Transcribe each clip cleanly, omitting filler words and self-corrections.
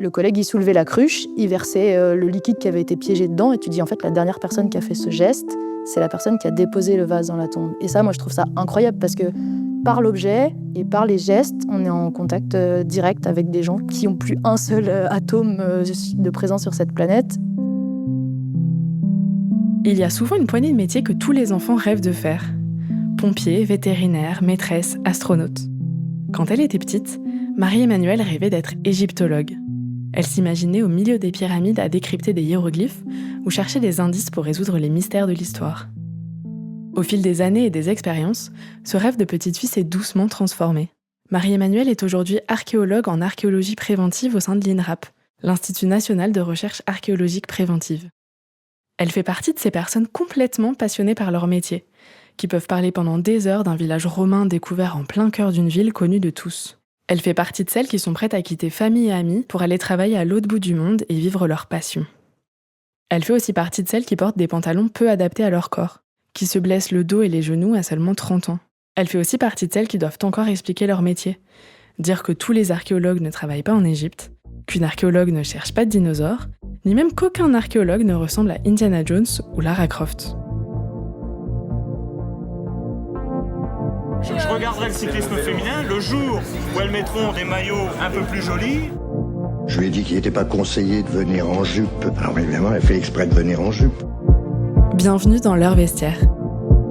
Le collègue, il soulevait la cruche, il versait le liquide qui avait été piégé dedans et tu dis en fait la dernière personne qui a fait ce geste, c'est la personne qui a déposé le vase dans la tombe. Et ça, moi, je trouve ça incroyable parce que par l'objet et par les gestes, on est en contact direct avec des gens qui n'ont plus un seul atome de présence sur cette planète. Il y a souvent une poignée de métiers que tous les enfants rêvent de faire. Pompiers, vétérinaires, maîtresses, astronautes. Quand elle était petite, Marie-Emmanuelle rêvait d'être égyptologue. Elle s'imaginait au milieu des pyramides à décrypter des hiéroglyphes ou chercher des indices pour résoudre les mystères de l'histoire. Au fil des années et des expériences, ce rêve de petite fille s'est doucement transformé. Marie-Emmanuelle est aujourd'hui archéologue en archéologie préventive au sein de l'INRAP, l'Institut national de recherche archéologique préventive. Elle fait partie de ces personnes complètement passionnées par leur métier, qui peuvent parler pendant des heures d'un village romain découvert en plein cœur d'une ville connue de tous. Elle fait partie de celles qui sont prêtes à quitter famille et amis pour aller travailler à l'autre bout du monde et vivre leur passion. Elle fait aussi partie de celles qui portent des pantalons peu adaptés à leur corps, qui se blessent le dos et les genoux à seulement 30 ans. Elle fait aussi partie de celles qui doivent encore expliquer leur métier, dire que tous les archéologues ne travaillent pas en Égypte, qu'une archéologue ne cherche pas de dinosaures, ni même qu'aucun archéologue ne ressemble à Indiana Jones ou Lara Croft. Je regarderai le cyclisme féminin le jour où elles mettront des maillots un peu plus jolis. Je lui ai dit qu'il n'était pas conseillé de venir en jupe. Alors évidemment, elle fait exprès de venir en jupe. Bienvenue dans Leur Vestiaire,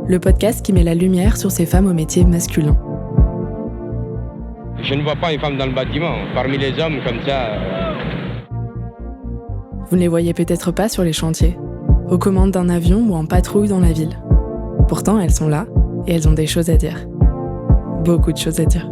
le podcast qui met la lumière sur ces femmes aux métiers masculins. Je ne vois pas une femme dans le bâtiment. Parmi les hommes, comme ça... Vous ne les voyez peut-être pas sur les chantiers, aux commandes d'un avion ou en patrouille dans la ville. Pourtant, elles sont là et elles ont des choses à dire. Beaucoup de choses à dire.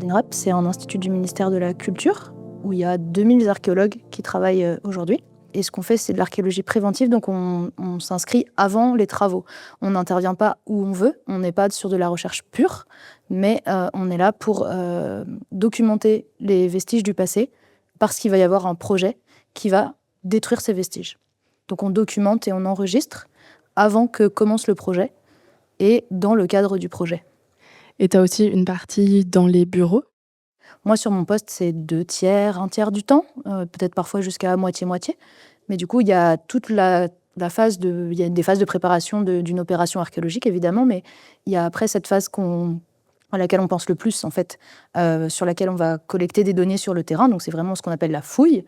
L'INRAP, c'est un institut du ministère de la Culture où il y a 2000 archéologues qui travaillent aujourd'hui. Et ce qu'on fait, c'est de l'archéologie préventive, donc on s'inscrit avant les travaux. On n'intervient pas où on veut, on n'est pas sur de la recherche pure, mais on est là pour documenter les vestiges du passé, parce qu'il va y avoir un projet qui va détruire ces vestiges. Donc on documente et on enregistre avant que commence le projet et dans le cadre du projet. Et tu as aussi une partie dans les bureaux ? Moi, sur mon poste, c'est 2/3, 1/3 du temps, peut-être parfois jusqu'à moitié-moitié. Mais du coup, il y a toute la phase il y a des phases de préparation d'une opération archéologique, évidemment, mais il y a après cette phase à laquelle on pense le plus, en fait, sur laquelle on va collecter des données sur le terrain. Donc, c'est vraiment ce qu'on appelle la fouille.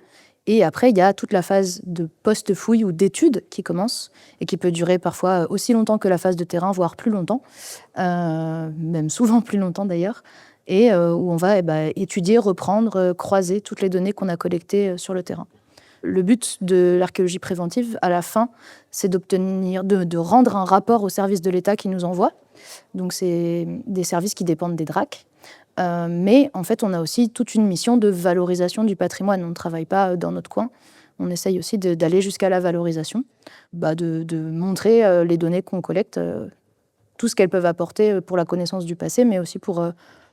Et après, il y a toute la phase de post-fouille ou d'étude qui commence et qui peut durer parfois aussi longtemps que la phase de terrain, voire plus longtemps, même souvent plus longtemps d'ailleurs, et où on va étudier, reprendre, croiser toutes les données qu'on a collectées sur le terrain. Le but de l'archéologie préventive, à la fin, c'est de rendre un rapport au service de l'État qui nous envoie. Donc, c'est des services qui dépendent des DRAC. Mais en fait, on a aussi toute une mission de valorisation du patrimoine. On ne travaille pas dans notre coin. On essaye aussi d'aller jusqu'à la valorisation, de montrer les données qu'on collecte, tout ce qu'elles peuvent apporter pour la connaissance du passé, mais aussi pour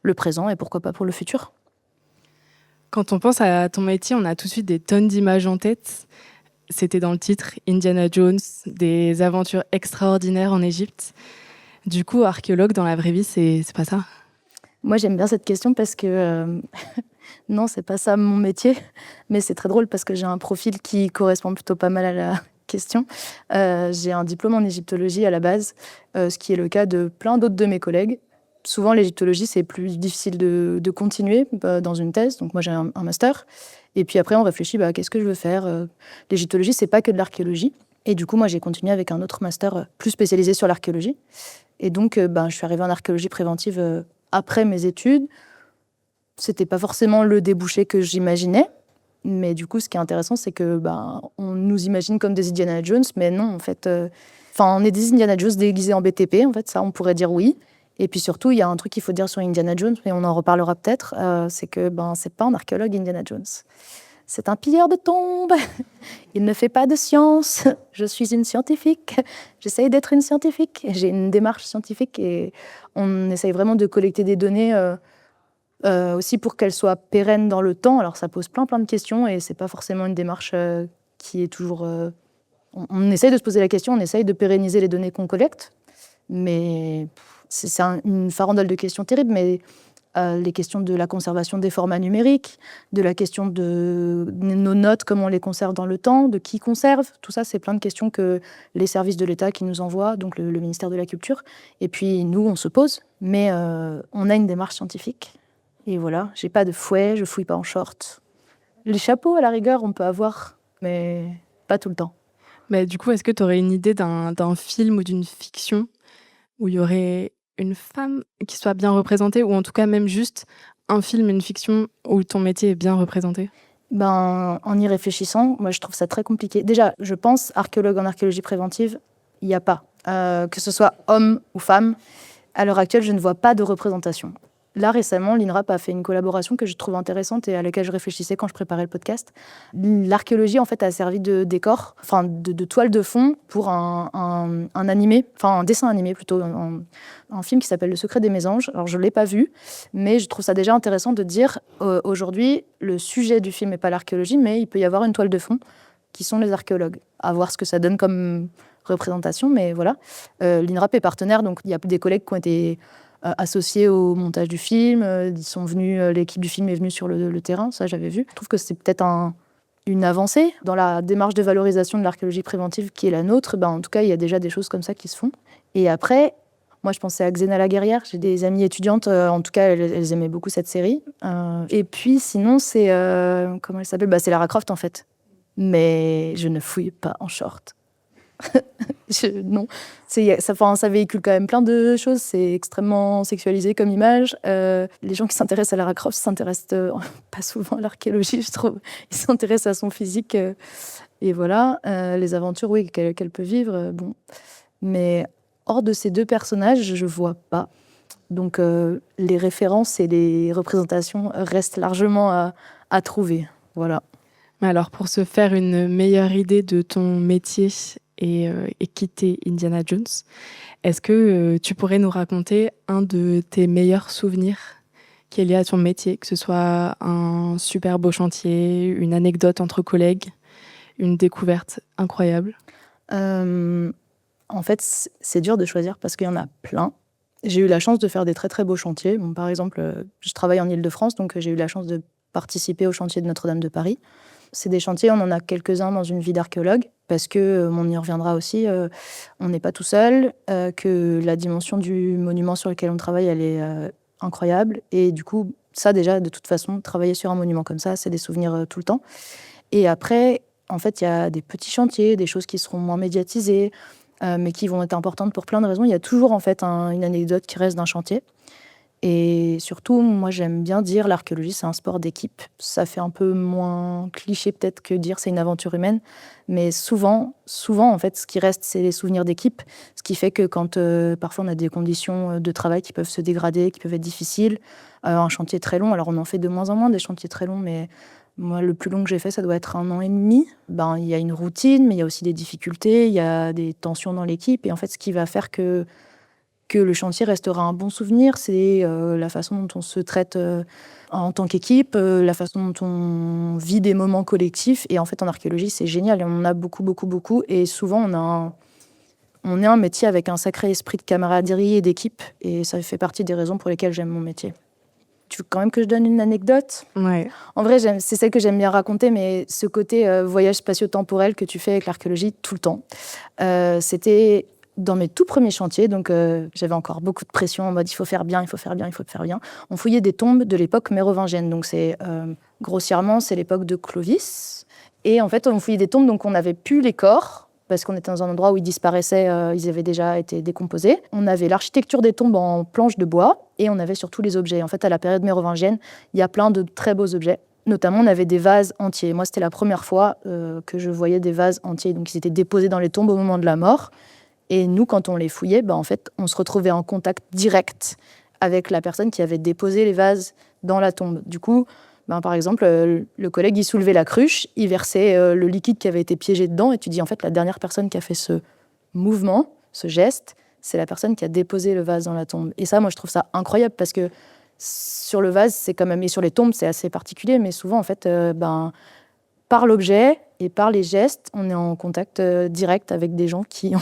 le présent et pourquoi pas pour le futur. Quand on pense à ton métier, on a tout de suite des tonnes d'images en tête. C'était dans le titre Indiana Jones, des aventures extraordinaires en Égypte. Du coup, archéologue dans la vraie vie, c'est pas ça ? Moi, j'aime bien cette question parce que non, c'est pas ça mon métier, mais c'est très drôle parce que j'ai un profil qui correspond plutôt pas mal à la question. J'ai un diplôme en égyptologie à la base, ce qui est le cas de plein d'autres de mes collègues. Souvent, l'égyptologie, c'est plus difficile de continuer dans une thèse. Donc moi, j'ai un master. Et puis après, on réfléchit, qu'est-ce que je veux faire ? L'égyptologie, c'est pas que de l'archéologie. Et du coup, moi, j'ai continué avec un autre master plus spécialisé sur l'archéologie. Et donc, je suis arrivée en archéologie préventive après mes études. C'était pas forcément le débouché que j'imaginais. Mais du coup, ce qui est intéressant, c'est que on nous imagine comme des Indiana Jones, mais non, en fait. On est des Indiana Jones déguisés en BTP, en fait, ça, on pourrait dire oui. Et puis surtout, il y a un truc qu'il faut dire sur Indiana Jones, mais on en reparlera peut-être, c'est que c'est pas un archéologue, Indiana Jones. C'est un pilleur de tombes. Il ne fait pas de science. Je suis une scientifique. J'essaye d'être une scientifique. J'ai une démarche scientifique et on essaye vraiment de collecter des données aussi pour qu'elles soient pérennes dans le temps. Alors ça pose plein de questions et c'est pas forcément une démarche qui est toujours... On essaye de se poser la question, on essaye de pérenniser les données qu'on collecte. Mais c'est une farandole de questions terribles, mais les questions de la conservation des formats numériques, de la question de nos notes, comment on les conserve dans le temps, de qui conserve, tout ça, c'est plein de questions que les services de l'État qui nous envoient, donc le ministère de la Culture, et puis nous, on se pose, mais on a une démarche scientifique. Et voilà, j'ai pas de fouet, je fouille pas en short. Les chapeaux, à la rigueur, on peut avoir, mais pas tout le temps. Mais du coup, est-ce que tu aurais une idée d'un film ou d'une fiction où il y aurait une femme qui soit bien représentée, ou en tout cas même juste un film, une fiction où ton métier est bien représenté? En y réfléchissant, moi je trouve ça très compliqué. Déjà, je pense, archéologue en archéologie préventive, il n'y a pas. Que ce soit homme ou femme, à l'heure actuelle, je ne vois pas de représentation. Là, récemment, l'INRAP a fait une collaboration que je trouve intéressante et à laquelle je réfléchissais quand je préparais le podcast. L'archéologie, en fait, a servi de décor, enfin de toile de fond pour un animé, enfin un dessin animé plutôt, un film qui s'appelle Le secret des mésanges. Alors, je ne l'ai pas vu, mais je trouve ça déjà intéressant de dire aujourd'hui, le sujet du film n'est pas l'archéologie, mais il peut y avoir une toile de fond qui sont les archéologues. À voir ce que ça donne comme représentation, mais voilà. L'INRAP est partenaire, donc il y a des collègues qui ont été associés au montage du film. Ils sont venus, l'équipe du film est venue sur le terrain, ça j'avais vu. Je trouve que c'est peut-être une avancée dans la démarche de valorisation de l'archéologie préventive qui est la nôtre. En tout cas, il y a déjà des choses comme ça qui se font. Et après, moi je pensais à Xena la guerrière. J'ai des amies étudiantes, en tout cas elles aimaient beaucoup cette série. Et puis sinon c'est, comment elle s'appelle ? C'est Lara Croft en fait. Mais je ne fouille pas en short. Non, ça véhicule quand même plein de choses, c'est extrêmement sexualisé comme image. Les gens qui s'intéressent à Lara Croft s'intéressent pas souvent à l'archéologie, je trouve. Ils s'intéressent à son physique et voilà, les aventures oui, qu'elle peut vivre. Bon. Mais hors de ces deux personnages, je vois pas. Donc les références et les représentations restent largement à trouver. Voilà. Alors, pour se faire une meilleure idée de ton métier et quitter Indiana Jones, est-ce que tu pourrais nous raconter un de tes meilleurs souvenirs qui est lié à ton métier, que ce soit un super beau chantier, une anecdote entre collègues, une découverte incroyable? En fait, c'est dur de choisir parce qu'il y en a plein. J'ai eu la chance de faire des très très beaux chantiers. Bon, par exemple, je travaille en Île-de-France, donc j'ai eu la chance de participer au chantier de Notre-Dame de Paris. C'est des chantiers, on en a quelques-uns dans une vie d'archéologue, parce que, on y reviendra aussi, on n'est pas tout seul, que la dimension du monument sur lequel on travaille, elle est incroyable. Et du coup, ça déjà, de toute façon, travailler sur un monument comme ça, c'est des souvenirs tout le temps. Et après, en fait, il y a des petits chantiers, des choses qui seront moins médiatisées, mais qui vont être importantes pour plein de raisons. Il y a toujours, en fait, une anecdote qui reste d'un chantier. Et surtout, moi, j'aime bien dire l'archéologie, c'est un sport d'équipe. Ça fait un peu moins cliché peut-être que dire c'est une aventure humaine. Mais souvent, en fait, ce qui reste, c'est les souvenirs d'équipe. Ce qui fait que quand parfois on a des conditions de travail qui peuvent se dégrader, qui peuvent être difficiles, un chantier très long, alors on en fait de moins en moins des chantiers très longs, mais moi, le plus long que j'ai fait, ça doit être 1 an et demi. Il y a une routine, mais il y a aussi des difficultés, il y a des tensions dans l'équipe. Et en fait, ce qui va faire que le chantier restera un bon souvenir, c'est la façon dont on se traite en tant qu'équipe, la façon dont on vit des moments collectifs. Et en fait, en archéologie, c'est génial. On en a beaucoup. Et souvent, on est un métier avec un sacré esprit de camaraderie et d'équipe. Et ça fait partie des raisons pour lesquelles j'aime mon métier. Tu veux quand même que je donne une anecdote ? Ouais. En vrai, c'est celle que j'aime bien raconter, mais ce côté voyage spatio-temporel que tu fais avec l'archéologie tout le temps, c'était dans mes tout premiers chantiers, donc j'avais encore beaucoup de pression en mode il faut faire bien. On fouillait des tombes de l'époque mérovingienne, donc grossièrement, c'est l'époque de Clovis. Et en fait, on fouillait des tombes, donc on n'avait plus les corps, parce qu'on était dans un endroit où ils disparaissaient, ils avaient déjà été décomposés. On avait l'architecture des tombes en planches de bois, et on avait surtout les objets. En fait, à la période mérovingienne, il y a plein de très beaux objets. Notamment, on avait des vases entiers. Moi, c'était la première fois que je voyais des vases entiers. Donc, ils étaient déposés dans les tombes au moment de la mort. Et nous, quand on les fouillait, en fait, on se retrouvait en contact direct avec la personne qui avait déposé les vases dans la tombe. Du coup, par exemple, le collègue, il soulevait la cruche, il versait le liquide qui avait été piégé dedans, et tu dis, en fait, la dernière personne qui a fait ce mouvement, ce geste, c'est la personne qui a déposé le vase dans la tombe. Et ça, moi, je trouve ça incroyable, parce que sur le vase, c'est quand même, et sur les tombes, c'est assez particulier, mais souvent, en fait, par l'objet et par les gestes, on est en contact direct avec des gens qui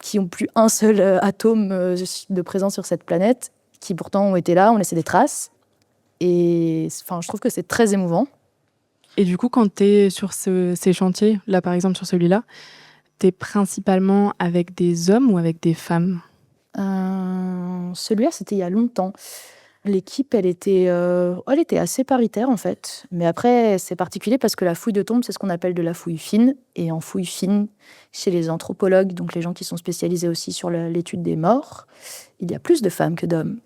qui ont plus un seul atome de présence sur cette planète, qui pourtant ont été là, ont laissé des traces. Et je trouve que c'est très émouvant. Et du coup, quand tu es sur ces chantiers, là par exemple sur celui-là, tu es principalement avec des hommes ou avec des femmes ? Celui-là, c'était il y a longtemps. L'équipe, elle était assez paritaire en fait. Mais après, c'est particulier parce que la fouille de tombe, c'est ce qu'on appelle de la fouille fine. Et en fouille fine, chez les anthropologues, donc les gens qui sont spécialisés aussi sur l'étude des morts, il y a plus de femmes que d'hommes.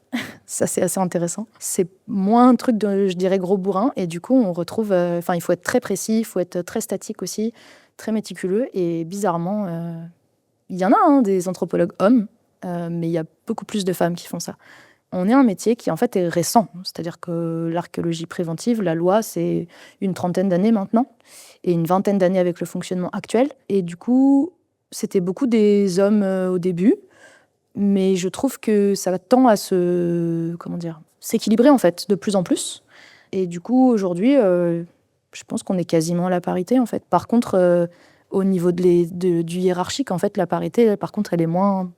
Ça, c'est assez intéressant. C'est moins un truc de, je dirais, gros bourrin. Et du coup, on retrouve... il faut être très précis, il faut être très statique aussi, très méticuleux. Et bizarrement, il y en a des anthropologues hommes, mais il y a beaucoup plus de femmes qui font ça. On est un métier qui, en fait, est récent. C'est-à-dire que l'archéologie préventive, la loi, c'est une 30aine d'années maintenant, et une 20aine d'années avec le fonctionnement actuel. Et du coup, c'était beaucoup des hommes au début, mais je trouve que ça tend à s'équilibrer, en fait, de plus en plus. Et du coup, aujourd'hui, je pense qu'on est quasiment à la parité, en fait. Par contre, au niveau du hiérarchique, en fait, la parité, par contre, elle est moins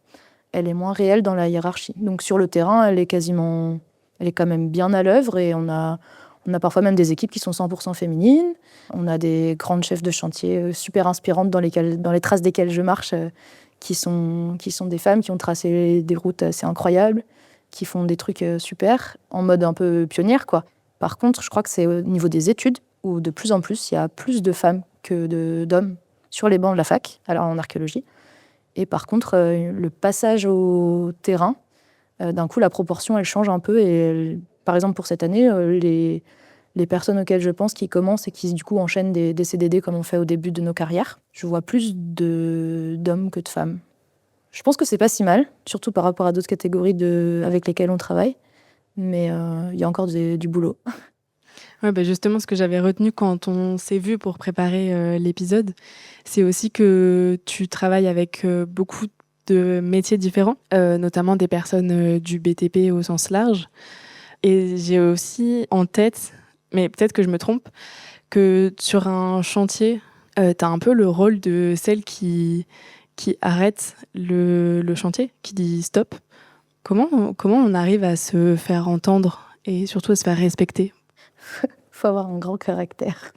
réelle dans la hiérarchie. Donc sur le terrain, elle est quand même bien à l'œuvre, et on a parfois même des équipes qui sont 100% féminines. On a des grandes chefs de chantier super inspirantes dans les traces desquelles je marche, qui sont des femmes qui ont tracé des routes assez incroyables, qui font des trucs super, en mode un peu pionnière, quoi. Par contre, je crois que c'est au niveau des études où de plus en plus, il y a plus de femmes que d'hommes sur les bancs de la fac, alors en archéologie. Et par contre, le passage au terrain, d'un coup, la proportion, elle change un peu. Et par exemple, pour cette année, les personnes auxquelles je pense qui commencent et qui, du coup, enchaînent des CDD comme on fait au début de nos carrières, je vois plus d'hommes que de femmes. Je pense que c'est pas si mal, surtout par rapport à d'autres catégories avec lesquelles on travaille. Mais il y a encore du boulot. Ouais, justement, ce que j'avais retenu quand on s'est vu pour préparer l'épisode, c'est aussi que tu travailles avec beaucoup de métiers différents, notamment des personnes du BTP au sens large. Et j'ai aussi en tête, mais peut-être que je me trompe, que sur un chantier, tu as un peu le rôle de celle qui arrête le chantier, qui dit stop. Comment on arrive à se faire entendre et surtout à se faire respecter ? Faut avoir un grand caractère.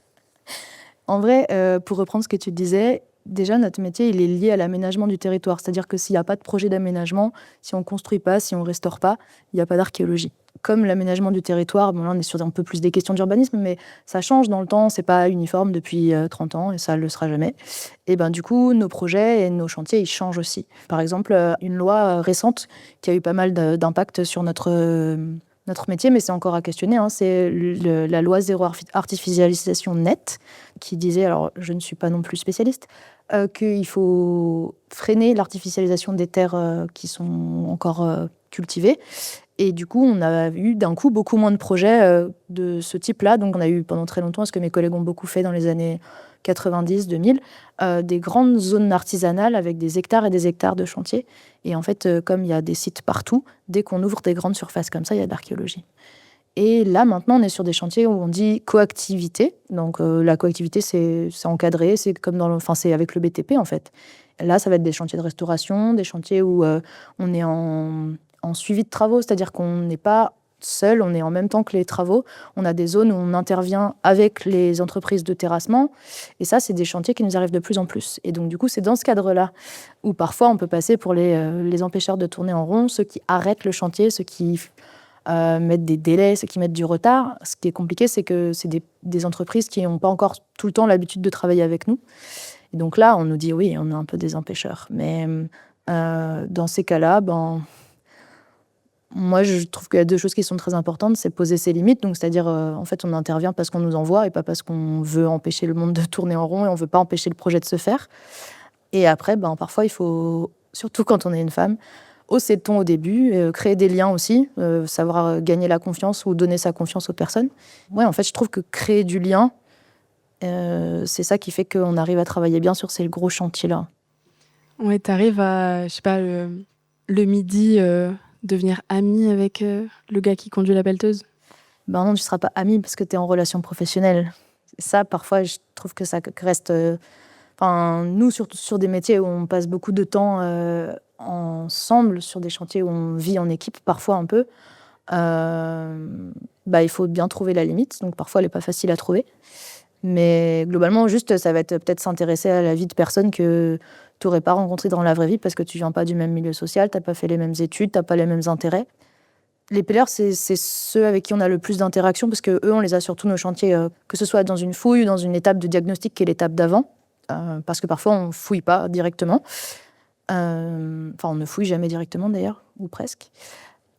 En vrai, pour reprendre ce que tu disais, déjà notre métier il est lié à l'aménagement du territoire. C'est-à-dire que s'il n'y a pas de projet d'aménagement, si on ne construit pas, si on ne restaure pas, il n'y a pas d'archéologie. Comme l'aménagement du territoire, là on est sur un peu plus des questions d'urbanisme, mais ça change dans le temps, c'est pas uniforme depuis 30 ans et ça ne le sera jamais. Et du coup, nos projets et nos chantiers, ils changent aussi. Par exemple, une loi récente qui a eu pas mal d'impact sur notre métier, mais c'est encore à questionner, c'est la loi zéro artificialisation nette, qui disait, alors je ne suis pas non plus spécialiste, qu'il faut freiner l'artificialisation des terres qui sont encore cultivées. Et du coup, on a eu d'un coup beaucoup moins de projets de ce type-là. Donc on a eu pendant très longtemps, ce que mes collègues ont beaucoup fait dans les années 90, 2000, des grandes zones artisanales avec des hectares et des hectares de chantier. Et en fait, comme il y a des sites partout, dès qu'on ouvre des grandes surfaces comme ça, il y a de l'archéologie. Et là, maintenant, on est sur des chantiers où on dit coactivité. Donc la coactivité, c'est encadré, c'est comme c'est avec le BTP, en fait. Là, ça va être des chantiers de restauration, des chantiers où on est en suivi de travaux, c'est-à-dire qu'on n'est pas seul, on est en même temps que les travaux. On a des zones où on intervient avec les entreprises de terrassement. Et ça, c'est des chantiers qui nous arrivent de plus en plus. Et donc, du coup, c'est dans ce cadre-là où parfois on peut passer pour les empêcheurs de tourner en rond, ceux qui arrêtent le chantier, ceux qui mettent des délais, ceux qui mettent du retard. Ce qui est compliqué, c'est que c'est des entreprises qui n'ont pas encore tout le temps l'habitude de travailler avec nous. Et donc là, on nous dit oui, on est un peu des empêcheurs. Mais dans ces cas-là, moi, je trouve qu'il y a deux choses qui sont très importantes, c'est poser ses limites. Donc, c'est-à-dire, en fait, on intervient parce qu'on nous envoie et pas parce qu'on veut empêcher le monde de tourner en rond et on veut pas empêcher le projet de se faire. Et après, parfois, il faut, surtout quand on est une femme, hausser le ton au début, créer des liens aussi, savoir gagner la confiance ou donner sa confiance aux personnes. Ouais, en fait, je trouve que créer du lien, c'est ça qui fait qu'on arrive à travailler bien sur ces gros chantiers-là. Ouais, t'arrives à, je sais pas, le midi... devenir amie avec le gars qui conduit la pelleteuse ? Non, tu ne seras pas amie parce que tu es en relation professionnelle. Ça, parfois, je trouve que ça reste Enfin, nous, surtout sur des métiers où on passe beaucoup de temps ensemble, sur des chantiers où on vit en équipe, parfois un peu, il faut bien trouver la limite. Donc parfois, elle n'est pas facile à trouver. Mais globalement, juste, ça va être peut-être s'intéresser à la vie de personnes que tu n'aurais pas rencontrées dans la vraie vie parce que tu viens pas du même milieu social, tu n'as pas fait les mêmes études, tu n'as pas les mêmes intérêts. Les pelleurs, c'est ceux avec qui on a le plus d'interactions parce qu'eux, on les a sur tous nos chantiers, que ce soit dans une fouille ou dans une étape de diagnostic qui est l'étape d'avant. Parce que parfois, on ne fouille pas directement. On ne fouille jamais directement d'ailleurs, ou presque.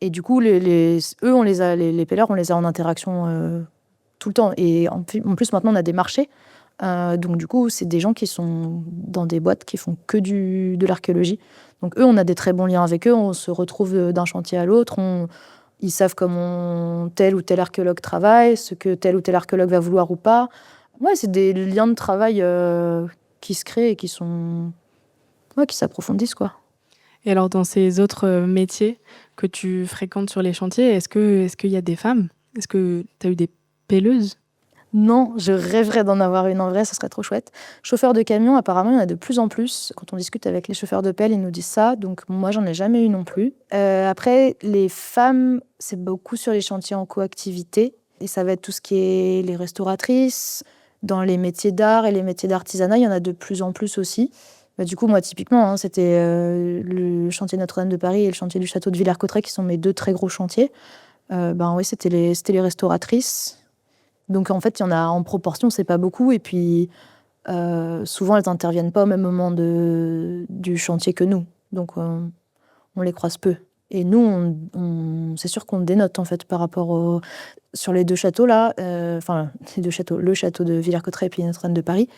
Et du coup, eux, les pelleurs, on les a en interaction tout le temps. Et en plus, maintenant, on a des marchés. Donc, du coup, c'est des gens qui sont dans des boîtes qui font que de l'archéologie. Donc, eux, on a des très bons liens avec eux. On se retrouve d'un chantier à l'autre. Ils savent comment tel ou tel archéologue travaille, ce que tel ou tel archéologue va vouloir ou pas. Ouais, c'est des liens de travail qui se créent et qui s'approfondissent, quoi. Et alors, dans ces autres métiers que tu fréquentes sur les chantiers, est-ce qu'il y a des femmes? Est-ce que tu as eu des pelleuses? Non, je rêverais d'en avoir une en vrai, ça serait trop chouette. Chauffeur de camion, apparemment, il y en a de plus en plus. Quand on discute avec les chauffeurs de pelle, ils nous disent ça. Donc moi, j'en ai jamais eu non plus. Après, les femmes, c'est beaucoup sur les chantiers en coactivité. Et ça va être tout ce qui est les restauratrices. Dans les métiers d'art et les métiers d'artisanat, il y en a de plus en plus aussi. Du coup, moi, typiquement, c'était le chantier Notre-Dame de Paris et le chantier du château de Villers-Cotterêts, qui sont mes 2 très gros chantiers. Oui, c'était les restauratrices. Donc, en fait, il y en a en proportion, c'est pas beaucoup. Et puis, souvent, elles n'interviennent pas au même moment du chantier que nous. Donc, on les croise peu. Et nous, c'est sûr qu'on dénote, en fait, par rapport sur les 2 châteaux, là. Les 2 châteaux, le château de Villers-Cotterêts et puis Notre-Dame de Paris.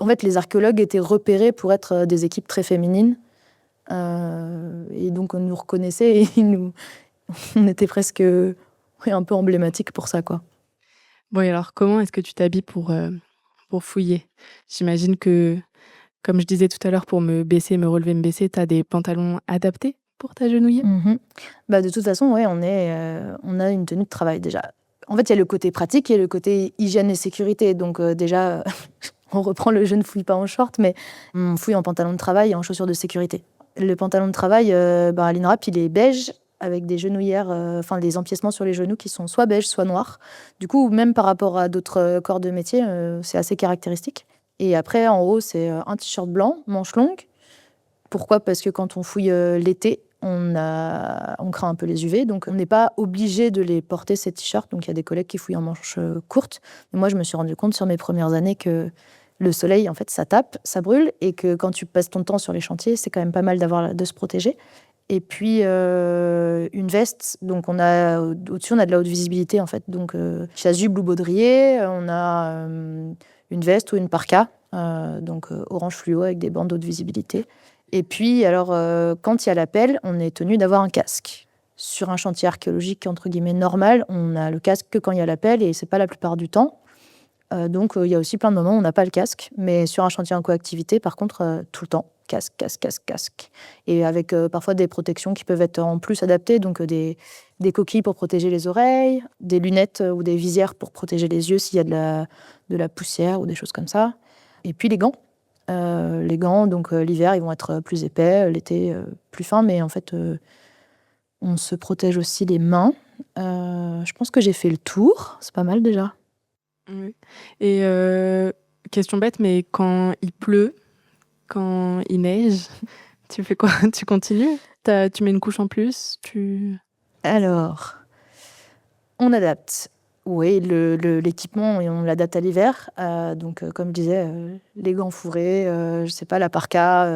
En fait, les archéologues étaient repérés pour être des équipes très féminines. Et donc, on nous reconnaissait et on était presque un peu emblématiques pour ça, quoi. Bon, et alors, comment est-ce que tu t'habilles pour fouiller? J'imagine que, comme je disais tout à l'heure, pour me baisser, me relever, me baisser, tu as des pantalons adaptés pour t'agenouiller? De toute façon, ouais, on a une tenue de travail déjà. En fait, il y a le côté pratique et le côté hygiène et sécurité. Donc déjà, on reprend le « je ne fouille pas en short », mais on fouille en pantalon de travail et en chaussures de sécurité. Le pantalon de travail, à l'INRAP, il est beige, avec des genouillères, des empiècements sur les genoux qui sont soit beiges, soit noirs. Du coup, même par rapport à d'autres corps de métier, c'est assez caractéristique. Et après, en haut, c'est un t-shirt blanc, manches longues. Pourquoi ? Parce que quand on fouille l'été, on craint un peu les UV, donc on n'est pas obligé de les porter, ces t-shirts. Donc il y a des collègues qui fouillent en manches courtes. Mais moi, je me suis rendu compte sur mes premières années que le soleil, en fait, ça tape, ça brûle, et que quand tu passes ton temps sur les chantiers, c'est quand même pas mal de se protéger. Et puis une veste, donc au-dessus on a de la haute visibilité, en fait, donc chasuble ou baudrier, on a une veste ou une parka, donc orange fluo avec des bandes haute visibilité. Et puis alors quand il y a l'appel, on est tenu d'avoir un casque. Sur un chantier archéologique entre guillemets normal, on a le casque que quand il y a l'appel, et c'est pas la plupart du temps. Donc il y a aussi plein de moments où on n'a pas le casque, mais sur un chantier en coactivité, par contre, tout le temps, casque. Et avec parfois des protections qui peuvent être en plus adaptées, donc des coquilles pour protéger les oreilles, des lunettes ou des visières pour protéger les yeux s'il y a de la poussière ou des choses comme ça. Et puis les gants. Donc l'hiver, ils vont être plus épais, l'été, plus fins, mais en fait, on se protège aussi les mains. Je pense que j'ai fait le tour, c'est pas mal déjà. Oui. Et question bête, mais quand il pleut, quand il neige, tu fais quoi? Tu continues? Tu mets une couche en plus? Alors, on adapte. Oui, l'équipement, on l'adapte à l'hiver. Donc, comme je disais, les gants fourrés, je sais pas, la parka,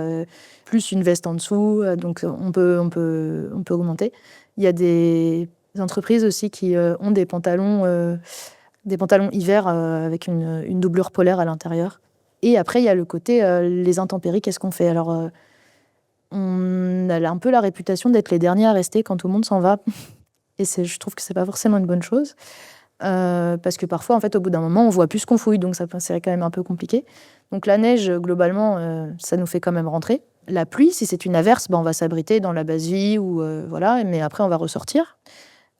plus une veste en dessous. Donc, on peut augmenter. Il y a des entreprises aussi qui ont des pantalons hiver avec une doublure polaire à l'intérieur. Et après, il y a le côté les intempéries, qu'est-ce qu'on fait ? Alors, on a un peu la réputation d'être les derniers à rester quand tout le monde s'en va. Et je trouve que c'est pas forcément une bonne chose. Parce que parfois, en fait, au bout d'un moment, on voit plus ce qu'on fouille, donc c'est quand même un peu compliqué. Donc la neige, globalement, ça nous fait quand même rentrer. La pluie, si c'est une averse, on va s'abriter dans la base-vie, ou voilà, mais après, on va ressortir.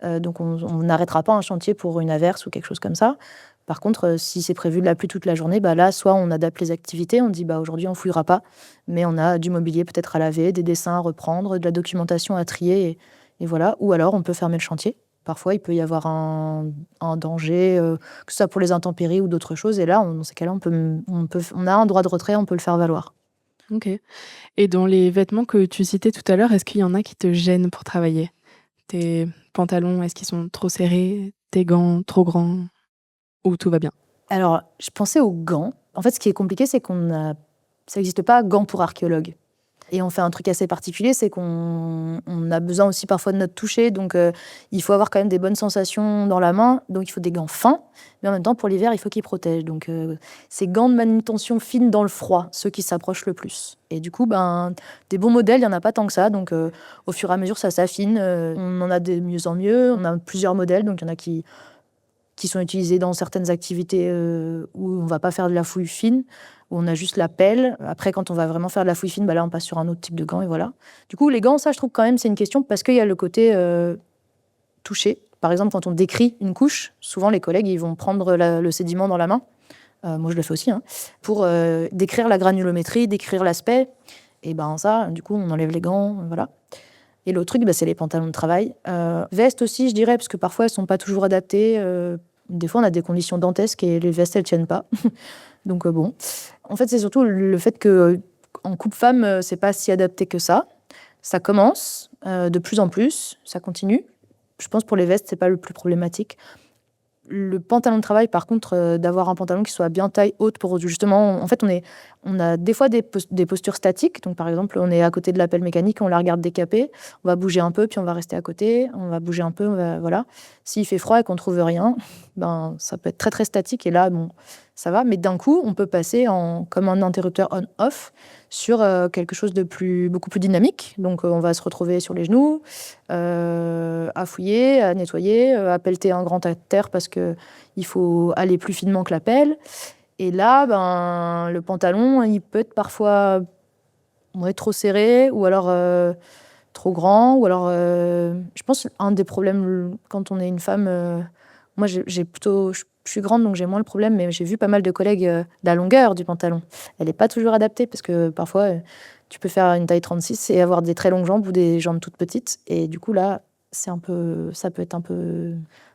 Donc on n'arrêtera pas un chantier pour une averse ou quelque chose comme ça. Par contre, si c'est prévu de la pluie toute la journée, là, soit on adapte les activités, on dit aujourd'hui on fouillera pas, mais on a du mobilier peut-être à laver, des dessins à reprendre, de la documentation à trier, et voilà. Ou alors on peut fermer le chantier. Parfois, il peut y avoir un danger, que ce soit pour les intempéries ou d'autres choses, et là, dans ces cas-là, on a un droit de retrait, on peut le faire valoir. Ok. Et dans les vêtements que tu citais tout à l'heure, est-ce qu'il y en a qui te gênent pour travailler? Tes pantalons, est-ce qu'ils sont trop serrés? Tes gants, trop grands? Ou tout va bien? Alors, je pensais aux gants. En fait, ce qui est compliqué, c'est ça n'existe pas gants pour archéologues. Et on fait un truc assez particulier, c'est qu'on a besoin aussi parfois de notre toucher. Donc, il faut avoir quand même des bonnes sensations dans la main. Donc, il faut des gants fins. Mais en même temps, pour l'hiver, il faut qu'ils protègent. Donc, ces gants de manutention fines dans le froid, ceux qui s'approchent le plus. Et du coup, des bons modèles, il n'y en a pas tant que ça. Donc, au fur et à mesure, ça s'affine. On en a de mieux en mieux. On a plusieurs modèles. Donc, il y en a qui sont utilisés dans certaines activités où on ne va pas faire de la fouille fine, où on a juste la pelle. Après, quand on va vraiment faire de la fouille fine, là, on passe sur un autre type de gants, et voilà. Du coup, les gants, ça, je trouve quand même, c'est une question, parce qu'il y a le côté touché. Par exemple, quand on décrit une couche, souvent, les collègues, ils vont prendre le sédiment dans la main. Moi, je le fais aussi, pour décrire la granulométrie, décrire l'aspect. Et ça, du coup, on enlève les gants, voilà. Et l'autre truc, c'est les pantalons de travail. Vestes aussi, je dirais, parce que parfois, elles ne sont pas toujours adaptées. Des fois, on a des conditions dantesques et les vestes, elles ne tiennent pas. Donc, bon. En fait, c'est surtout le fait qu'en coupe-femme, ce n'est pas si adapté que ça. Ça commence de plus en plus, ça continue. Je pense pour les vestes, ce n'est pas le plus problématique. Le pantalon de travail, par contre, d'avoir un pantalon qui soit bien taille haute pour justement... En fait, on a des fois des postures statiques. Donc, par exemple, on est à côté de la pelle mécanique, on la regarde décapée. On va bouger un peu, puis on va rester à côté. On va bouger un peu, voilà. S'il fait froid et qu'on ne trouve rien, ça peut être très, très statique. Et là, ça va. Mais d'un coup, on peut passer comme un interrupteur on-off sur quelque chose de beaucoup plus dynamique. Donc, on va se retrouver sur les genoux, à fouiller, à nettoyer, à pelleter un grand terre parce qu'il faut aller plus finement que la pelle. Et là, le pantalon, il peut être parfois trop serré ou alors trop grand. Ou alors, je pense un des problèmes quand on est une femme, moi je suis grande donc j'ai moins le problème, mais j'ai vu pas mal de collègues la longueur du pantalon. Elle n'est pas toujours adaptée parce que parfois tu peux faire une taille 36 et avoir des très longues jambes ou des jambes toutes petites. Et du coup là, ça peut être un peu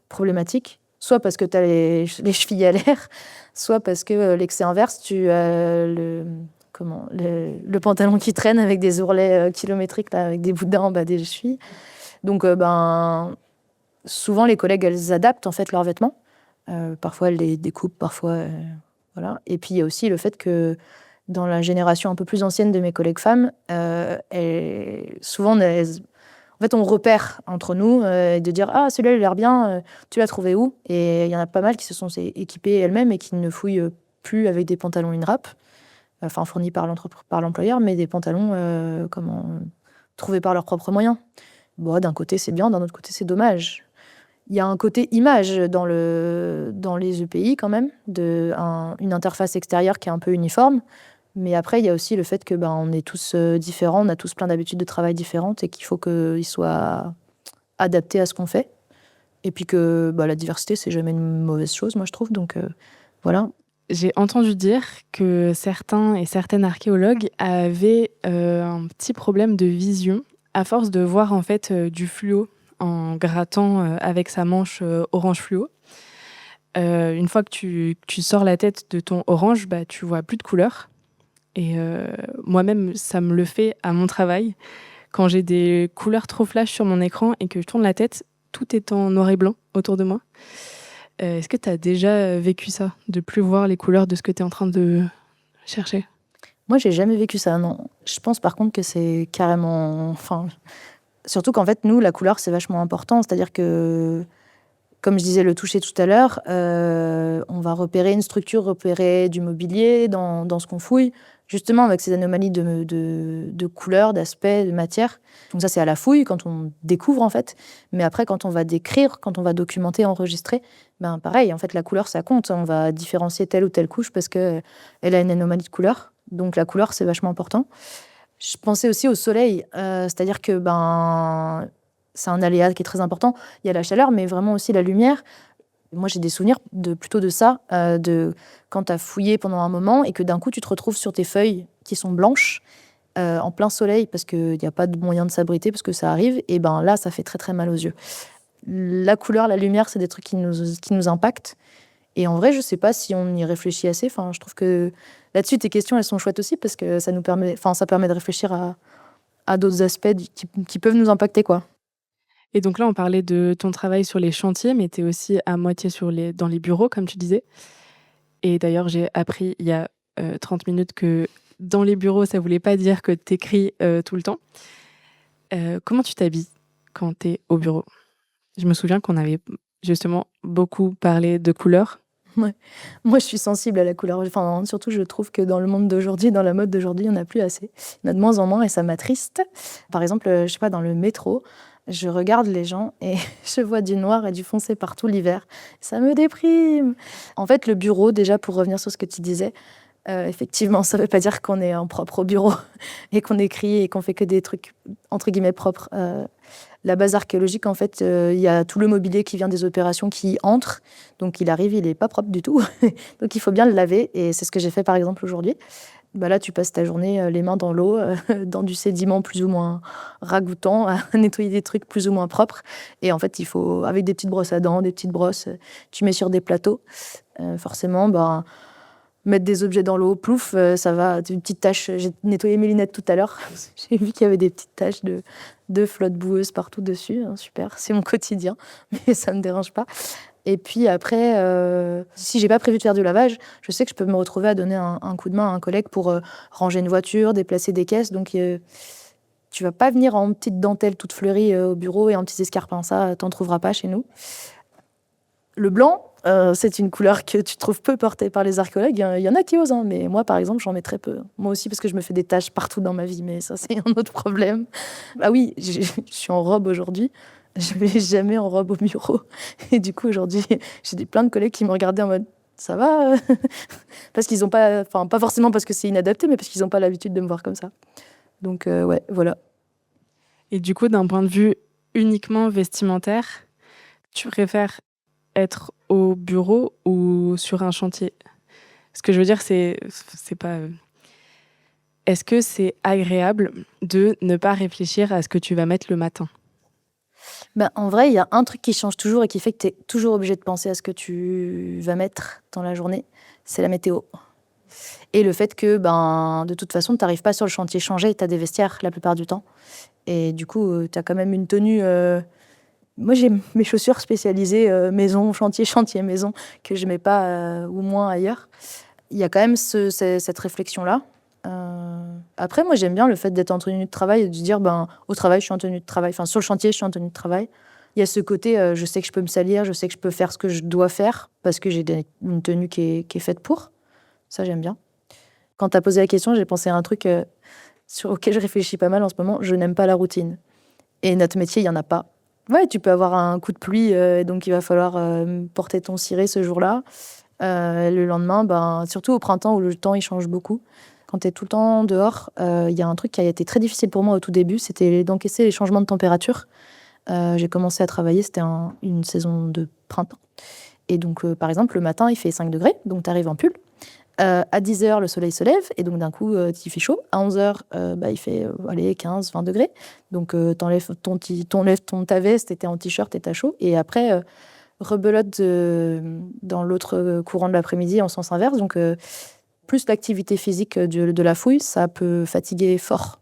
problématique. Soit parce que tu as les chevilles à l'air, soit parce que l'excès inverse, tu as le pantalon qui traîne avec des ourlets kilométriques, là, avec des bouts en bas des chevilles. Donc, souvent, les collègues, elles adaptent en fait leurs vêtements. Parfois, elles les découpent, parfois... voilà. Et puis, il y a aussi le fait que dans la génération un peu plus ancienne de mes collègues femmes, souvent, en fait, on repère entre nous de dire « Ah, celui-là, il a l'air bien, tu l'as trouvé où ?» Et il y en a pas mal qui se sont équipées elles-mêmes et qui ne fouillent plus avec des pantalons INRAP, fournis par l'employeur, mais des pantalons trouvés par leurs propres moyens. Bon, d'un côté, c'est bien, d'un autre côté, c'est dommage. Il y a un côté image dans les EPI quand même, une interface extérieure qui est un peu uniforme. Mais après, il y a aussi le fait que on est tous différents, on a tous plein d'habitudes de travail différentes et qu'il faut qu'ils soient adaptés à ce qu'on fait. Et puis que la diversité, c'est jamais une mauvaise chose, moi, je trouve. Donc, voilà. J'ai entendu dire que certains et certaines archéologues avaient un petit problème de vision à force de voir en fait du fluo en grattant avec sa manche orange fluo. Une fois que tu sors la tête de ton orange, tu vois plus de couleur. Et moi-même, ça me le fait à mon travail. Quand j'ai des couleurs trop flash sur mon écran et que je tourne la tête, tout est en noir et blanc autour de moi. Est-ce que tu as déjà vécu ça, de plus voir les couleurs de ce que tu es en train de chercher? Moi, j'ai jamais vécu ça, non. Je pense par contre que c'est carrément... surtout qu'en fait, nous, la couleur, c'est vachement important. C'est-à-dire que, comme je disais le toucher tout à l'heure, on va repérer une structure, repérer du mobilier dans ce qu'on fouille, justement avec ces anomalies de couleurs, d'aspect, de matière. Donc ça, c'est à la fouille, quand on découvre, en fait. Mais après, quand on va décrire, quand on va documenter, enregistrer, pareil, en fait, la couleur, ça compte. On va différencier telle ou telle couche parce qu'elle a une anomalie de couleur. Donc la couleur, c'est vachement important. Je pensais aussi au soleil. C'est-à-dire que, c'est un aléa qui est très important. Il y a la chaleur, mais vraiment aussi la lumière. Moi, j'ai des souvenirs plutôt de ça, de quand tu as fouillé pendant un moment et que d'un coup, tu te retrouves sur tes feuilles qui sont blanches, en plein soleil, parce qu'il n'y a pas de moyen de s'abriter, parce que ça arrive, et ben là, ça fait très très mal aux yeux. La couleur, la lumière, c'est des trucs qui nous impactent. Et en vrai, je sais pas si on y réfléchit assez. Enfin, je trouve que là-dessus, tes questions, elles sont chouettes aussi, parce que ça permet de réfléchir à d'autres aspects qui peuvent nous impacter, quoi. Et donc là, on parlait de ton travail sur les chantiers, mais tu es aussi à moitié dans les bureaux, comme tu disais. Et d'ailleurs, j'ai appris il y a 30 minutes que dans les bureaux, ça voulait pas dire que tu écris tout le temps. Comment tu t'habilles quand tu es au bureau? Je me souviens qu'on avait justement beaucoup parlé de couleurs. Ouais. Moi, je suis sensible à la couleur. Enfin, surtout, je trouve que dans le monde d'aujourd'hui, dans la mode d'aujourd'hui, il n'y en a plus assez. Il y en a de moins en moins et ça m'attriste. Par exemple, je sais pas, dans le métro, je regarde les gens et je vois du noir et du foncé partout l'hiver. Ça me déprime. En fait, le bureau, déjà, pour revenir sur ce que tu disais, effectivement, ça ne veut pas dire qu'on est propre au bureau et qu'on écrit et qu'on fait que des trucs, entre guillemets, propres. La base archéologique, en fait, il y a tout le mobilier qui vient des opérations qui entre. Donc, il arrive, il n'est pas propre du tout. Donc, il faut bien le laver. Et c'est ce que j'ai fait, par exemple, aujourd'hui. Bah là, tu passes ta journée les mains dans l'eau, dans du sédiment plus ou moins ragoûtant, à nettoyer des trucs plus ou moins propres. Et en fait, il faut, avec des petites brosses à dents, des petites brosses, tu mets sur des plateaux. Forcément, mettre des objets dans l'eau, plouf, ça va. Une petite tache. J'ai nettoyé mes lunettes tout à l'heure. J'ai vu qu'il y avait des petites taches de flotte boueuse partout dessus. Super, c'est mon quotidien, mais ça me dérange pas. Et puis après, si j'ai pas prévu de faire du lavage, je sais que je peux me retrouver à donner un coup de main à un collègue pour ranger une voiture, déplacer des caisses. Donc tu vas pas venir en petite dentelle toute fleurie au bureau et en petits escarpins. Ça, t'en trouveras pas chez nous. Le blanc, c'est une couleur que tu trouves peu portée par les archéologues. Il y en a qui osent, hein, mais moi, par exemple, j'en mets très peu. Moi aussi, parce que je me fais des taches partout dans ma vie, mais ça, c'est un autre problème. Ah oui, je suis en robe aujourd'hui. Je vais jamais en robe au bureau. Et du coup, aujourd'hui, j'ai plein de collègues qui me regardaient en mode « ça va ?» Parce qu'ils n'ont pas... Enfin, pas forcément parce que c'est inadapté, mais parce qu'ils n'ont pas l'habitude de me voir comme ça. Donc, ouais, voilà. Et du coup, d'un point de vue uniquement vestimentaire, tu préfères être au bureau ou sur un chantier? Ce que je veux dire, c'est pas... Est-ce que c'est agréable de ne pas réfléchir à ce que tu vas mettre le matin? En vrai, il y a un truc qui change toujours et qui fait que tu es toujours obligé de penser à ce que tu vas mettre dans la journée, c'est la météo. Et le fait que, de toute façon, tu n'arrives pas sur le chantier changé, tu as des vestiaires la plupart du temps. Et du coup, tu as quand même une tenue... Moi, j'ai mes chaussures spécialisées maison, chantier, chantier, maison, que je ne mets pas ou moins ailleurs. Il y a quand même cette réflexion-là. Après, moi, j'aime bien le fait d'être en tenue de travail et de dire, au travail, je suis en tenue de travail. Enfin, sur le chantier, je suis en tenue de travail. Il y a ce côté, je sais que je peux me salir, je sais que je peux faire ce que je dois faire parce que j'ai une tenue qui est faite pour. Ça, j'aime bien. Quand tu as posé la question, j'ai pensé à un truc auquel je réfléchis pas mal en ce moment. Je n'aime pas la routine. Et notre métier, il n'y en a pas. Ouais, tu peux avoir un coup de pluie, donc il va falloir porter ton ciré ce jour-là. Le lendemain, surtout au printemps où le temps il change beaucoup. Quand tu es tout le temps dehors, il y a un truc qui a été très difficile pour moi au tout début, c'était d'encaisser les changements de température. J'ai commencé à travailler, c'était une saison de printemps. Et donc, par exemple, le matin, il fait 5 degrés, donc tu arrives en pull. À 10h, le soleil se lève, et donc d'un coup, il fait chaud. À 11h, il fait 15, 20 degrés. Donc, t'enlèves ta veste, et t'es en t-shirt et t'as chaud. Et après, rebelote dans l'autre courant de l'après-midi en sens inverse. Donc, plus l'activité physique de la fouille, ça peut fatiguer fort.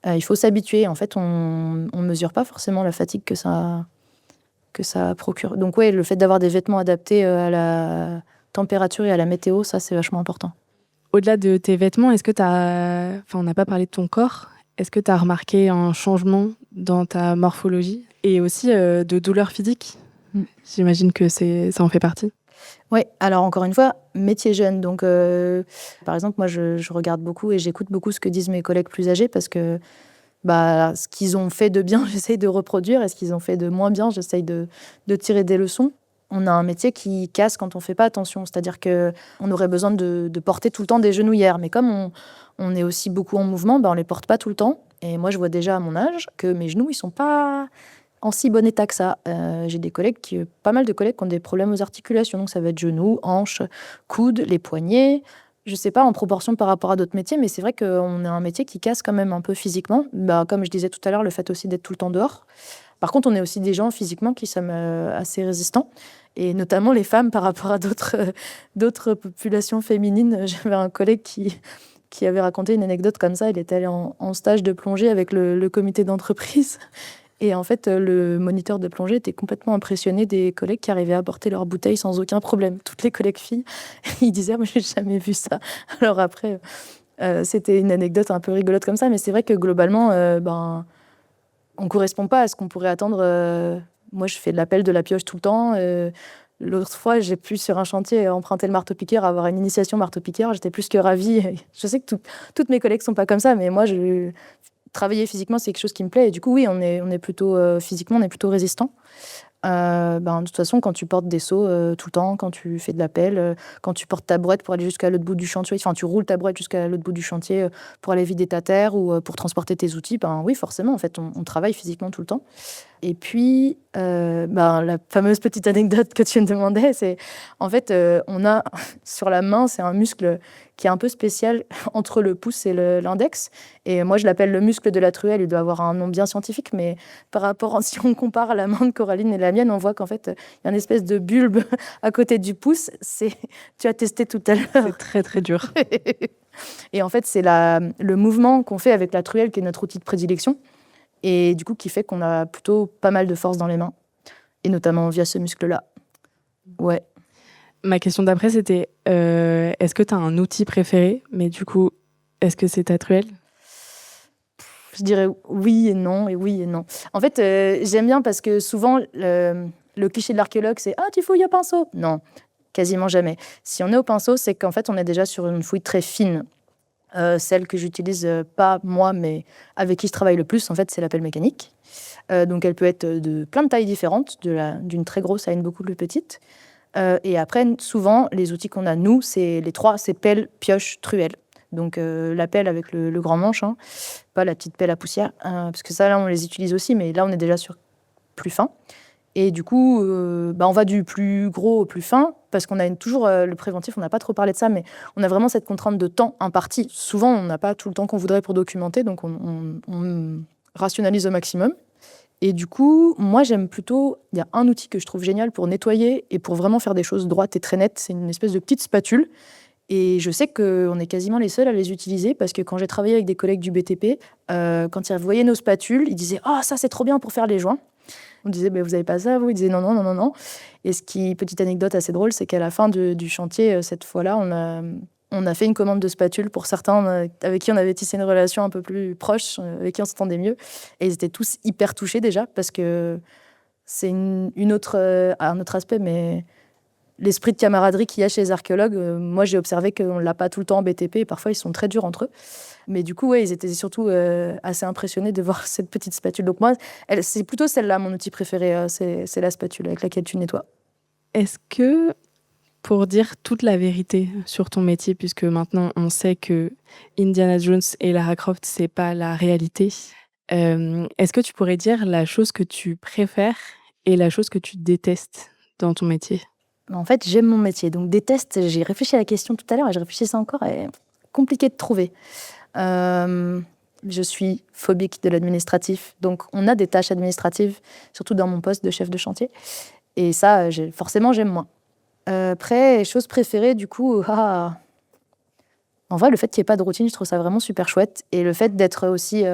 Il faut s'habituer. En fait, on mesure pas forcément la fatigue que ça procure. Donc, ouais, le fait d'avoir des vêtements adaptés à la température et à la météo, ça, c'est vachement important. Au-delà de tes vêtements, est-ce que on n'a pas parlé de ton corps. Est-ce que tu as remarqué un changement dans ta morphologie et aussi de douleurs physiques? J'imagine que ça en fait partie. Oui, alors encore une fois, métier jeune. Donc, par exemple, moi, je regarde beaucoup et j'écoute beaucoup ce que disent mes collègues plus âgés parce que ce qu'ils ont fait de bien, j'essaye de reproduire, et ce qu'ils ont fait de moins bien, j'essaye de tirer des leçons. On a un métier qui casse quand on ne fait pas attention. C'est-à-dire qu'on aurait besoin de porter tout le temps des genouillères. Mais comme on est aussi beaucoup en mouvement, on ne les porte pas tout le temps. Et moi, je vois déjà à mon âge que mes genoux, ils ne sont pas en si bon état que ça. J'ai pas mal de collègues qui ont des problèmes aux articulations, donc ça va être genoux, hanches, coudes, les poignets. Je sais pas en proportion par rapport à d'autres métiers, mais c'est vrai qu'on a un métier qui casse quand même un peu physiquement. Comme je disais tout à l'heure, le fait aussi d'être tout le temps dehors. Par contre, on est aussi des gens physiquement qui sommes assez résistants, et notamment les femmes par rapport à d'autres populations féminines. J'avais un collègue qui avait raconté une anecdote comme ça. Il était allé en stage de plongée avec le comité d'entreprise. Et en fait, le moniteur de plongée était complètement impressionné des collègues qui arrivaient à porter leurs bouteilles sans aucun problème. Toutes les collègues filles, il disait, moi, j'ai jamais vu ça. Alors après, c'était une anecdote un peu rigolote comme ça, mais c'est vrai que globalement, on correspond pas à ce qu'on pourrait attendre. Moi, je fais de l'appel de la pioche tout le temps. L'autre fois, j'ai pu sur un chantier emprunter le marteau-piqueur, avoir une initiation marteau-piqueur. J'étais plus que ravie. Je sais que toutes mes collègues sont pas comme ça, mais moi, travailler physiquement, c'est quelque chose qui me plaît. Et du coup, oui, on est plutôt physiquement, on est plutôt résistant. De toute façon, quand tu portes des seaux tout le temps, quand tu fais de l'appel, quand tu portes ta brouette pour aller jusqu'à l'autre bout du chantier, enfin, tu roules ta brouette jusqu'à l'autre bout du chantier pour aller vider ta terre ou pour transporter tes outils, oui, forcément, en fait, on travaille physiquement tout le temps. Et puis, la fameuse petite anecdote que tu me demandais, c'est en fait, on a sur la main, c'est un muscle qui est un peu spécial entre le pouce et l'index. Et moi, je l'appelle le muscle de la truelle. Il doit avoir un nom bien scientifique, mais par rapport, si on compare la main de Coraline et la mienne, on voit qu'en fait, il y a une espèce de bulbe à côté du pouce. Tu as testé tout à l'heure. C'est très, très dur. Et en fait, c'est le mouvement qu'on fait avec la truelle qui est notre outil de prédilection. Et du coup, qui fait qu'on a plutôt pas mal de force dans les mains. Et notamment via ce muscle-là. Ouais. Ma question d'après, c'était est-ce que tu as un outil préféré? Mais du coup, est-ce que c'est ta truelle? Je dirais oui et non, et oui et non. En fait, j'aime bien parce que souvent, le cliché de l'archéologue, c'est « Ah, tu fouilles au pinceau !» Non, quasiment jamais. Si on est au pinceau, c'est qu'en fait, on est déjà sur une fouille très fine. Celle que j'utilise, pas moi, mais avec qui je travaille le plus, en fait, c'est la pelle mécanique. Donc, elle peut être de plein de tailles différentes, d'une très grosse à une beaucoup plus petite. Et après, souvent, les outils qu'on a, nous, c'est les trois, c'est pelle, pioche, truelle. Donc, la pelle avec le grand manche, hein, pas la petite pelle à poussière, parce que ça, là, on les utilise aussi, mais là, on est déjà sur plus fin. Et du coup, on va du plus gros au plus fin, parce qu'on a toujours le préventif, on n'a pas trop parlé de ça, mais on a vraiment cette contrainte de temps imparti. Souvent, on n'a pas tout le temps qu'on voudrait pour documenter, donc on rationalise au maximum. Et du coup, moi, j'aime plutôt... Il y a un outil que je trouve génial pour nettoyer et pour vraiment faire des choses droites et très nettes. C'est une espèce de petite spatule. Et je sais qu'on est quasiment les seuls à les utiliser parce que quand j'ai travaillé avec des collègues du BTP, quand ils voyaient nos spatules, ils disaient « Ah, ça, c'est trop bien pour faire les joints ». On disait « Vous n'avez pas ça, vous ?» Ils disaient « Non, non, non, non, non ». Et petite anecdote assez drôle, c'est qu'à la fin du chantier, cette fois-là, on a fait une commande de spatules pour certains avec qui on avait tissé une relation un peu plus proche, avec qui on s'entendait mieux. Et ils étaient tous hyper touchés déjà, parce que c'est un autre aspect, mais l'esprit de camaraderie qu'il y a chez les archéologues, moi j'ai observé qu'on ne l'a pas tout le temps en BTP, et parfois ils sont très durs entre eux. Mais du coup, ouais, ils étaient surtout assez impressionnés de voir cette petite spatule. Donc moi, c'est plutôt celle-là, mon outil préféré, c'est la spatule avec laquelle tu nettoies. Est-ce que, pour dire toute la vérité sur ton métier, puisque maintenant on sait que Indiana Jones et Lara Croft, c'est pas la réalité, est-ce que tu pourrais dire la chose que tu préfères et la chose que tu détestes dans ton métier? En fait, j'aime mon métier. Donc déteste, j'ai réfléchi à la question tout à l'heure et je réfléchissais encore, et compliqué de trouver. Je suis phobique de l'administratif. Donc on a des tâches administratives, surtout dans mon poste de chef de chantier. Et ça, forcément, j'aime moins. Après, chose préférée, du coup, en vrai, le fait qu'il n'y ait pas de routine, je trouve ça vraiment super chouette. Et le fait d'être aussi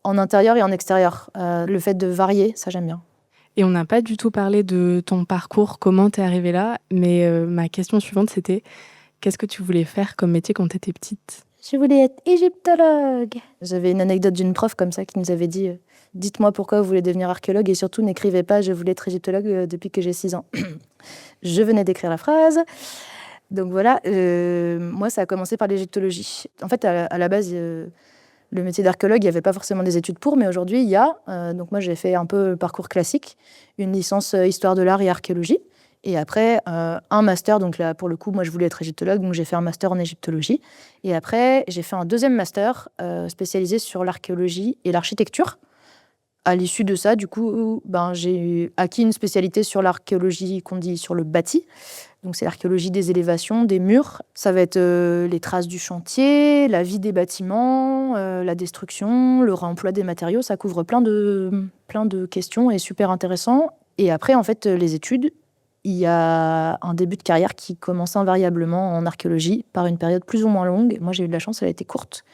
en intérieur et en extérieur. Le fait de varier, ça, j'aime bien. Et on n'a pas du tout parlé de ton parcours, comment t'es arrivée là, mais ma question suivante, c'était qu'est-ce que tu voulais faire comme métier quand t'étais petite? Je voulais être égyptologue. J'avais une anecdote d'une prof comme ça qui nous avait dit « Dites-moi pourquoi vous voulez devenir archéologue et surtout n'écrivez pas « Je voulais être égyptologue depuis que j'ai 6 ans ». Je venais d'écrire la phrase. Donc voilà, moi ça a commencé par l'égyptologie. En fait, à la base, le métier d'archéologue, il n'y avait pas forcément des études pour, mais aujourd'hui, il y a. Donc moi, j'ai fait un peu le parcours classique, une licence histoire de l'art et archéologie. Et après, un master, donc là, pour le coup, moi, je voulais être égyptologue, donc j'ai fait un master en égyptologie. Et après, j'ai fait un deuxième master spécialisé sur l'archéologie et l'architecture, À l'issue de ça, du coup, j'ai acquis une spécialité sur l'archéologie qu'on dit sur le bâti. Donc, c'est l'archéologie des élévations, des murs. Ça va être les traces du chantier, la vie des bâtiments, la destruction, le réemploi des matériaux. Ça couvre plein de questions et super intéressant. Et après, en fait, les études, il y a un début de carrière qui commence invariablement en archéologie par une période plus ou moins longue. Moi, j'ai eu de la chance, elle a été courte,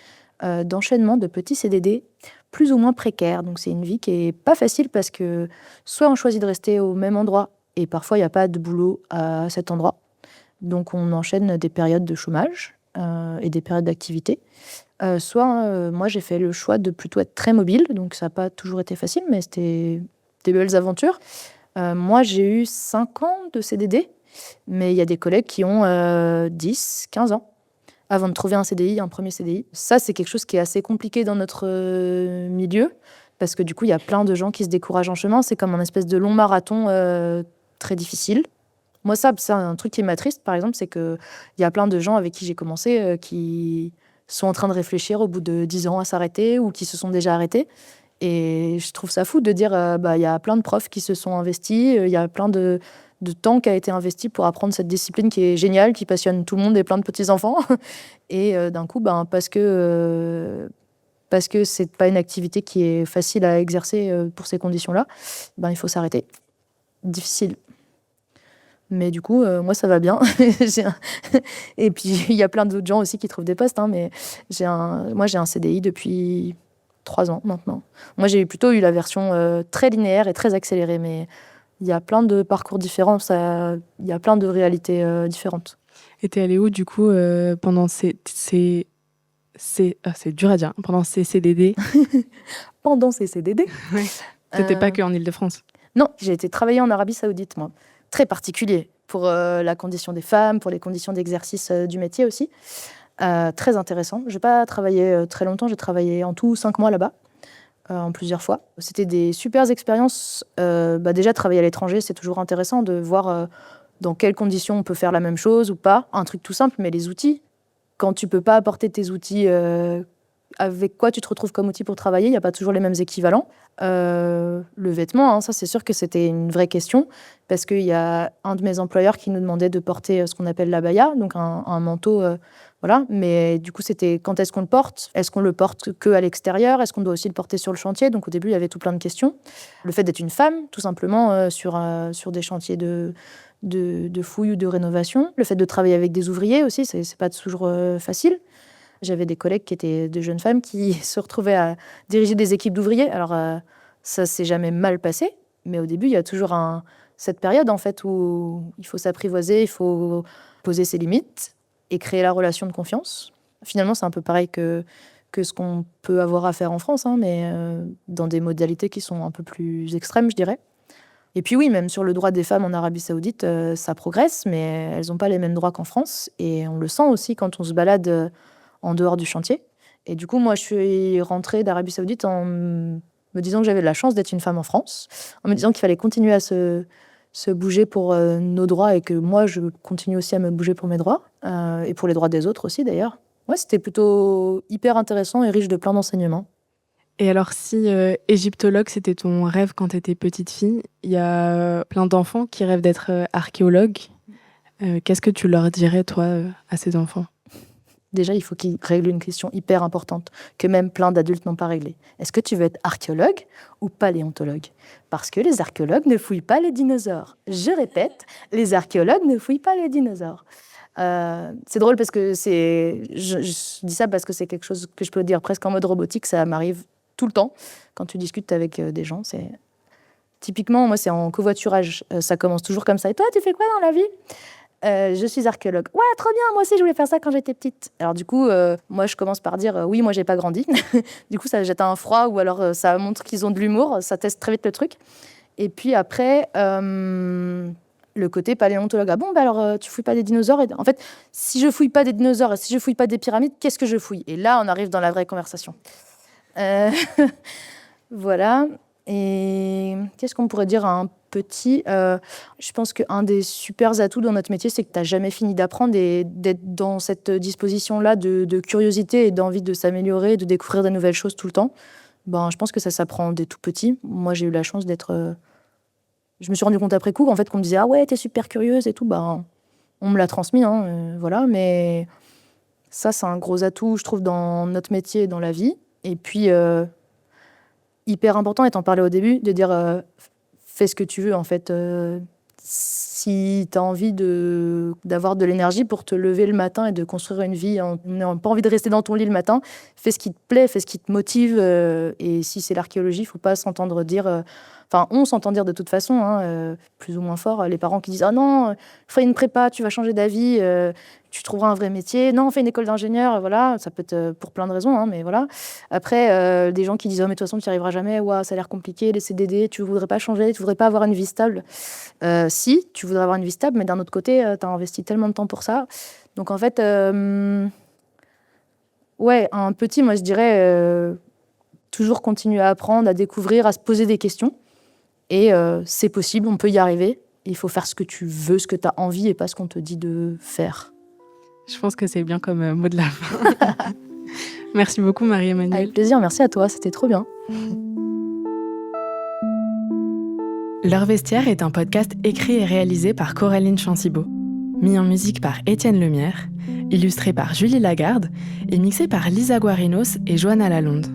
d'enchaînement de petits CDD plus ou moins précaires. Donc, c'est une vie qui est pas facile parce que soit on choisit de rester au même endroit et parfois il n'y a pas de boulot à cet endroit. Donc, on enchaîne des périodes de chômage et des périodes d'activité. Soit, moi, j'ai fait le choix de plutôt être très mobile. Donc, ça n'a pas toujours été facile, mais c'était des belles aventures. Moi, j'ai eu 5 ans de CDD, mais il y a des collègues qui ont 10, 15 ans avant de trouver un CDI, un premier CDI. Ça, c'est quelque chose qui est assez compliqué dans notre milieu, parce que du coup, il y a plein de gens qui se découragent en chemin. C'est comme un espèce de long marathon très difficile. Moi, ça, c'est un truc qui m'attriste, par exemple, c'est qu'il y a plein de gens avec qui j'ai commencé qui sont en train de réfléchir au bout de 10 ans à s'arrêter ou qui se sont déjà arrêtés. Et je trouve ça fou de dire il y a plein de profs qui se sont investis, il y a plein de temps qui a été investi pour apprendre cette discipline qui est géniale, qui passionne tout le monde et plein de petits-enfants. Et d'un coup, parce que c'est pas une activité qui est facile à exercer pour ces conditions-là, il faut s'arrêter. Difficile. Mais du coup, moi, ça va bien. Et puis, il y a plein d'autres gens aussi qui trouvent des postes, mais moi, j'ai un CDI depuis 3 ans maintenant. Moi, j'ai plutôt eu la version très linéaire et très accélérée, mais il y a plein de parcours différents, il y a plein de réalités différentes. Et t'es allée où, du coup, pendant c'est dur à dire, pendant ces CDD? Pendant ces CDD. Ouais. T'étais pas que en Île-de-France? Non, j'ai été travailler en Arabie Saoudite, moi. Très particulier pour la condition des femmes, pour les conditions d'exercice du métier aussi. Très intéressant. Je n'ai pas travaillé très longtemps, j'ai travaillé en tout 5 mois là-bas, en plusieurs fois. C'était des super expériences. Déjà, travailler à l'étranger, c'est toujours intéressant de voir dans quelles conditions on peut faire la même chose ou pas. Un truc tout simple, mais les outils. Quand tu ne peux pas apporter tes outils, avec quoi tu te retrouves comme outil pour travailler, il n'y a pas toujours les mêmes équivalents. Le vêtement, ça c'est sûr que c'était une vraie question, parce qu'il y a un de mes employeurs qui nous demandait de porter ce qu'on appelle l'abaya, donc un manteau, voilà. Mais du coup, c'était quand est-ce qu'on le porte? Est-ce qu'on le porte qu'à l'extérieur? Est-ce qu'on doit aussi le porter sur le chantier? Donc au début, il y avait tout plein de questions. Le fait d'être une femme, tout simplement, sur des chantiers de fouilles ou de rénovation. Le fait de travailler avec des ouvriers aussi, c'est pas toujours facile. J'avais des collègues qui étaient de jeunes femmes qui se retrouvaient à diriger des équipes d'ouvriers. Alors, ça s'est jamais mal passé, mais au début, il y a toujours cette période en fait où il faut s'apprivoiser, il faut poser ses limites et créer la relation de confiance. Finalement, c'est un peu pareil que ce qu'on peut avoir à faire en France, mais dans des modalités qui sont un peu plus extrêmes, je dirais. Et puis oui, même sur le droit des femmes en Arabie Saoudite, ça progresse, mais elles n'ont pas les mêmes droits qu'en France. Et on le sent aussi quand on se balade en dehors du chantier. Et du coup, moi, je suis rentrée d'Arabie Saoudite en me disant que j'avais de la chance d'être une femme en France, en me disant qu'il fallait continuer à se bouger pour nos droits et que moi, je continue aussi à me bouger pour mes droits, et pour les droits des autres aussi, d'ailleurs. Ouais, c'était plutôt hyper intéressant et riche de plein d'enseignements. Et alors, si égyptologue, c'était ton rêve quand tu étais petite fille, il y a plein d'enfants qui rêvent d'être archéologues. Qu'est-ce que tu leur dirais, toi, à ces enfants? Déjà, il faut qu'ils règlent une question hyper importante que même plein d'adultes n'ont pas réglée. Est-ce que tu veux être archéologue ou paléontologue? Parce que les archéologues ne fouillent pas les dinosaures. Je répète, les archéologues ne fouillent pas les dinosaures. C'est drôle parce que je dis ça parce que c'est quelque chose que je peux dire presque en mode robotique. Ça m'arrive tout le temps quand tu discutes avec des gens. Typiquement, moi, c'est en covoiturage. Ça commence toujours comme ça. Et toi, tu fais quoi dans la vie? Je suis archéologue. Ouais, trop bien, moi aussi je voulais faire ça quand j'étais petite. Alors du coup, moi je commence par dire oui, moi j'ai pas grandi. Du coup, ça jette un froid ou alors ça montre qu'ils ont de l'humour, ça teste très vite le truc. Et puis après, le côté paléontologue. Ah bon, alors tu fouilles pas des dinosaures? En fait, si je fouille pas des dinosaures et si je fouille pas des pyramides, qu'est-ce que je fouille? Et là, on arrive dans la vraie conversation. Voilà. Et qu'est-ce qu'on pourrait dire à un petit? Je pense qu'un des super atouts dans notre métier, c'est que tu n'as jamais fini d'apprendre et d'être dans cette disposition-là de curiosité et d'envie de s'améliorer, de découvrir de nouvelles choses tout le temps. je pense que ça s'apprend dès tout petit. Moi, j'ai eu la chance d'être... Je me suis rendu compte après coup, en fait, qu'on me disait « Ah ouais, t'es super curieuse et tout ». On me l'a transmis, voilà. Mais ça, c'est un gros atout, je trouve, dans notre métier et dans la vie. Et puis, hyper important, et t'en parlais au début, de dire fais ce que tu veux, en fait. Si t'as envie d'avoir de l'énergie pour te lever le matin et de construire une vie, en n'ayant pas envie de rester dans ton lit le matin, fais ce qui te plaît, fais ce qui te motive. Et si c'est l'archéologie, il ne faut pas s'entendre dire... on s'entend dire de toute façon, plus ou moins fort, les parents qui disent « Ah non, fais une prépa, tu vas changer d'avis, tu trouveras un vrai métier. Non, fais une école d'ingénieur. » Voilà, ça peut être pour plein de raisons, mais voilà. Après, des gens qui disent « Oh, mais de toute façon, tu n'y arriveras jamais. Ouah, ça a l'air compliqué, les CDD, tu ne voudrais pas changer, tu ne voudrais pas avoir une vie stable. » Si, tu voudrais avoir une vie stable, mais d'un autre côté, tu as investi tellement de temps pour ça. Donc en fait, un petit, moi je dirais, toujours continuer à apprendre, à découvrir, à se poser des questions. Et c'est possible, on peut y arriver. Il faut faire ce que tu veux, ce que tu as envie et pas ce qu'on te dit de faire. Je pense que c'est bien comme mot de la fin. Merci beaucoup, Marie-Emmanuelle. Avec plaisir, merci à toi, c'était trop bien. Leur Vestiaire est un podcast écrit et réalisé par Coraline Chantibeau, mis en musique par Étienne Lemierre, illustré par Julie Lagarde et mixé par Lisa Guarinos et Johanna Lalonde.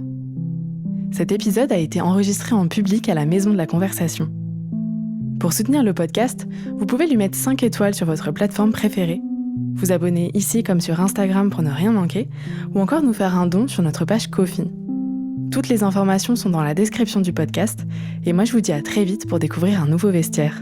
Cet épisode a été enregistré en public à la Maison de la Conversation. Pour soutenir le podcast, vous pouvez lui mettre 5 étoiles sur votre plateforme préférée, vous abonner ici comme sur Instagram pour ne rien manquer, ou encore nous faire un don sur notre page Ko-fi. Toutes les informations sont dans la description du podcast, et moi je vous dis à très vite pour découvrir un nouveau vestiaire.